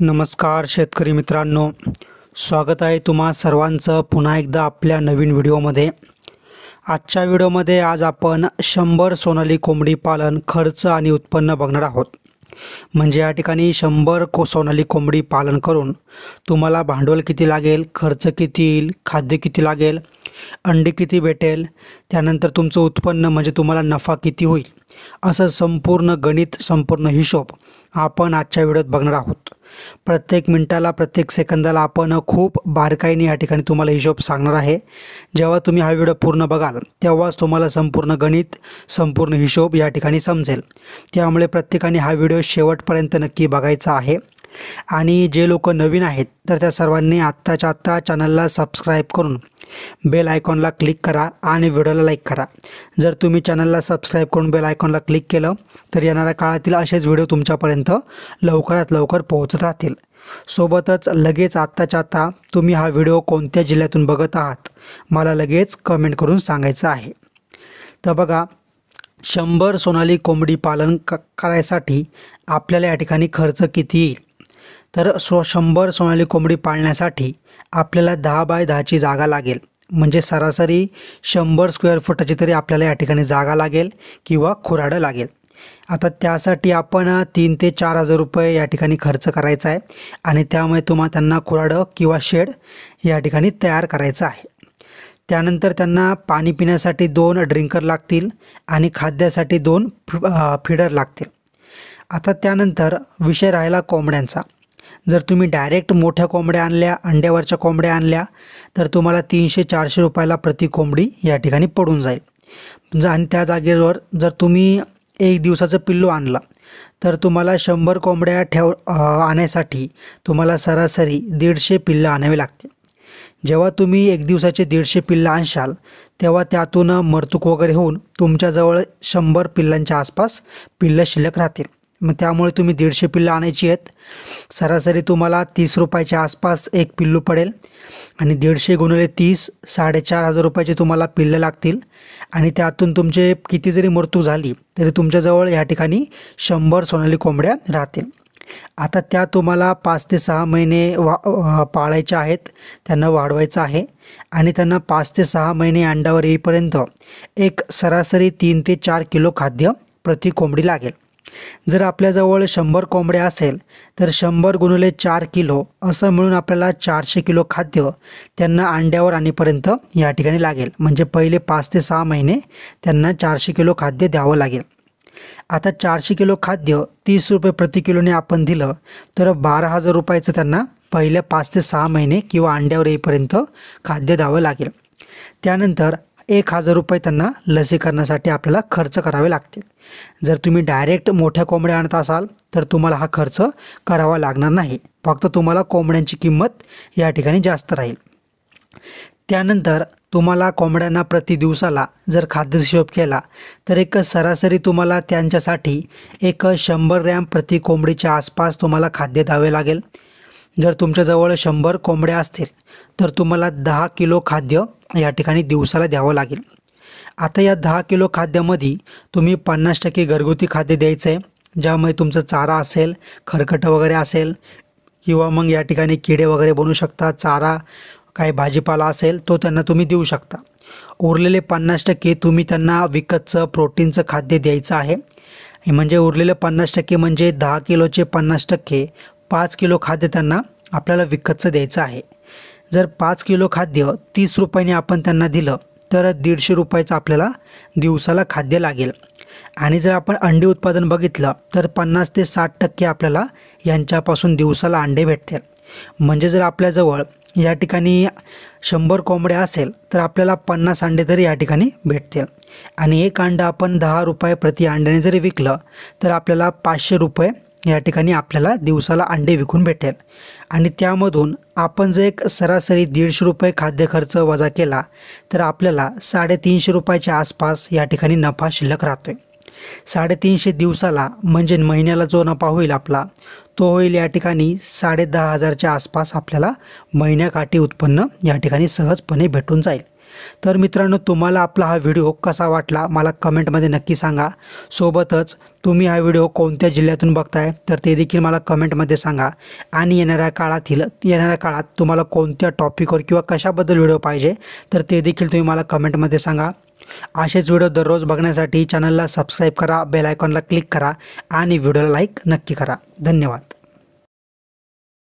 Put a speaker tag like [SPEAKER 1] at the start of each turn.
[SPEAKER 1] नमस्कार शेतकरी मित्रांनो, स्वागत आहे तुम्हा सर्वांचं पुन्हा एकदा आपल्या नवीन व्हिडिओमध्ये। आजच्या व्हिडिओमध्ये आज आपण 100 सोनाली कोंबडी पालन खर्च आणि उत्पन्न बघणार आहोत। म्हणजे या ठिकाणी 100 सोनाली कोंबडी पालन करून तुम्हाला भांडवल किती लागेल, खर्च किती येईल, खाद्य किती लागेल, अंडी किती भेटेल, त्यानंतर तुमचं उत्पन्न म्हणजे तुम्हाला नफा किती होईल, असं संपूर्ण गणित, संपूर्ण हिशोब आपण आजच्या व्हिडिओत बघणार आहोत। प्रत्येक मिनिटाला, प्रत्येक सेकंदाला आपण खूप बारकाईने या ठिकाणी तुम्हाला हिशोब सांगणार आहे। जेव्हा तुम्ही हा व्हिडिओ पूर्ण बघाल तेव्हाच तुम्हाला संपूर्ण गणित, संपूर्ण हिशोब या ठिकाणी समजेल। त्यामुळे प्रत्येकाने हा व्हिडिओ शेवटपर्यंत नक्की बघायचा आहे। आणि जे लोक नवीन आहेत तर त्या सर्वांनी आत्ताच्या आत्ता चॅनलला सबस्क्राईब करून बेल आयकॉनला क्लिक करा आणि व्हिडिओला लाईक करा। जर तुम्ही चॅनलला सबस्क्राईब करून बेल आयकॉनला क्लिक केलं तर येणाऱ्या काळातील असेच व्हिडिओ तुमच्यापर्यंत लवकरात लवकर पोहोचत राहतील। सोबतच लगेच आत्ताच्या आत्ता तुम्ही हा व्हिडिओ कोणत्या जिल्ह्यातून बघत आहात मला लगेच कमेंट करून सांगायचं आहे। तर बघा, 100 सोनाली कोंबडी पालन करायसाठी आपल्याला या ठिकाणी खर्च किती येईल। तर 100 सोनाली कोंबडी पाळण्यासाठी आपल्याला 10 बाय 10 ची जागा लागेल। म्हणजे सरासरी 100 स्क्वेअर फुटाची तरी आपल्याला या ठिकाणी जागा लागेल किंवा खुराडं लागेल। आता त्यासाठी आपण 3 ते 4 हजार रुपये या ठिकाणी खर्च करायचा आहे आणि त्यामुळे त्यांना खुराडं किंवा शेड या ठिकाणी तयार करायचं आहे। त्यानंतर त्यांना पाणी पिण्यासाठी 2 ड्रिंकर लागतील आणि खाद्यासाठी 2 फीडर लागतील। आता त्यानंतर विषय राहिला कोंबड्यांचा। जर तुम्ही डायरेक्ट मोठ्या कोंबड्या आणल्या, अंड्यावरच्या कोंबड्या आणल्या तर तुम्हाला 300-400 रुपयाला प्रति कोंबडी या ठिकाणी पडून जाईल। आणि त्या जागेवर जर तुम्ही 1 दिवसाचं पिल्लू आणलं तर तुम्हाला 100 कोंबड्या आणण्यासाठी तुम्हाला सरासरी 150 पिल्लं आणावी लागतील। जेव्हा तुम्ही 1 दिवसाचे 150 पिल्लं आणशाल तेव्हा त्यातून मरतूक वगैरे होऊन तुमच्याजवळ 100 पिल्लांच्या आसपास पिल्लं शिल्लक राहतील। मग त्यामुळे तुम्ही 150 पिल्लं आणायची आहेत। सरासरी तुम्हाला 30 रुपयाच्या आसपास एक पिल्लू पडेल आणि 150 गुणिले 30 4,500 रुपयाचे तुम्हाला पिल्लं लागतील। आणि त्यातून तुमचे किती जरी मृत्यू झाली तरी तुमच्याजवळ या ठिकाणी 100 सोनाली कोंबड्या राहतील। आता त्या तुम्हाला 5 ते 6 महिने पाळायच्या आहेत, त्यांना वाढवायचं आहे आणि त्यांना 5 ते 6 महिने अंड्यावर येईपर्यंत एक सरासरी 3 ते 4 किलो खाद्य प्रति कोंबडी लागेल। जर आपल्याजवळ 100 कोंबड्या असेल तर 100 गुणिले 4 किलो असं मिळून आपल्याला 400 किलो खाद्य त्यांना अंड्यावर आणीपर्यंत या ठिकाणी लागेल। म्हणजे पहिले 5 ते 6 महिने त्यांना 400 किलो खाद्य द्यावं लागेल। आता 400 किलो खाद्य 30 रुपये प्रति किलोने आपण दिलं तर 12,000 रुपयाचं त्यांना पहिल्या 5 ते 6 महिने किंवा अंड्यावर येईपर्यंत खाद्य द्यावं लागेल। त्यानंतर 1,000 रुपये त्यांना लसीकरणासाठी आपल्याला खर्च करावे लागतील। जर तुम्ही डायरेक्ट मोठ्या कोंबड्या आणत असाल तर तुम्हाला हा खर्च करावा लागणार नाही, फक्त तुम्हाला कोंबड्यांची किंमत या ठिकाणी जास्त राहील। त्यानंतर तुम्हाला कोंबड्यांना प्रति दिवसाला जर खाद्य हिशोब केला तर एक सरासरी तुम्हाला त्यांच्यासाठी एक 100 ग्रॅम प्रति कोंबडीच्या आसपास तुम्हाला खाद्य द्यावे लागेल। जर तुमच्याजवळ 100 कोंबड्या असतील तर तुम्हाला 10 किलो खाद्य या ठिकाणी दिवसाला द्यावं लागेल। आता या 10 किलो खाद्यामध्ये तुम्ही 50% घरगुती खाद्य द्यायचं आहे, ज्यामुळे तुमचं चारा असेल, खरकटं वगैरे असेल किंवा मग या ठिकाणी किडे वगैरे बनू शकतात, चारा काही भाजीपाला असेल तो त्यांना तुम्ही देऊ शकता। उरलेले 50% तुम्ही त्यांना विकतचं प्रोटीनचं खाद्य द्यायचं आहे। म्हणजे उरलेले 50% म्हणजे 10 किलोचे 50% 5 किलो खाद्य त्यांना आपल्याला विकतचं द्यायचं आहे। जर 5 किलो खाद्य 30 रुपयाने आपण त्यांना दिलं तर 150 रुपयाचं आपल्याला दिवसाला खाद्य लागेल। आणि जर आपण अंडी उत्पादन बघितलं तर 50 ते 60% आपल्याला यांच्यापासून दिवसाला अंडे भेटतील। म्हणजे जर आपल्याजवळ या ठिकाणी 100 कोंबड्या असेल तर आपल्याला 50 अंडे तरी या ठिकाणी भेटतील। आणि एक अंडं आपण 10 रुपये प्रति अंड्याने जरी विकलं तर आपल्याला 500 रुपये या ठिकाणी आपल्याला दिवसाला अंडे विकून भेटेल। आणि त्यामधून आपण जर एक सरासरी 150 रुपये खाद्य खर्च वजा केला तर आपल्याला 350 रुपयाच्या आसपास या ठिकाणी नफा शिल्लक राहतोय। 350 दिवसाला म्हणजे महिन्याला जो नफा होईल आपला तो होईल या ठिकाणी 10,500च्या आसपास आपल्याला महिन्याकाठी उत्पन्न या ठिकाणी सहजपणे भेटून जाईल। तर मित्रांनो, तुम्हाला आपला हा व्हिडिओ कसा वाटला मला कमेंटमध्ये नक्की सांगा. सोबतच तुम्ही हा व्हिडिओ कोणत्या जिल्ह्यातून बघताय तर ते देखील मला कमेंटमध्ये सांगा. आणि येणाऱ्या काळात तुम्हाला कोणत्या टॉपिकवर किंवा कशाबद्दल व्हिडिओ पाहिजे तर ते देखील तुम्ही मला कमेंटमध्ये सांगा. असेच व्हिडिओ दररोज बघण्यासाठी चॅनलला सबस्क्राईब करा, बेल आयकॉनला क्लिक करा आणि व्हिडिओला लाईक नक्की करा. धन्यवाद.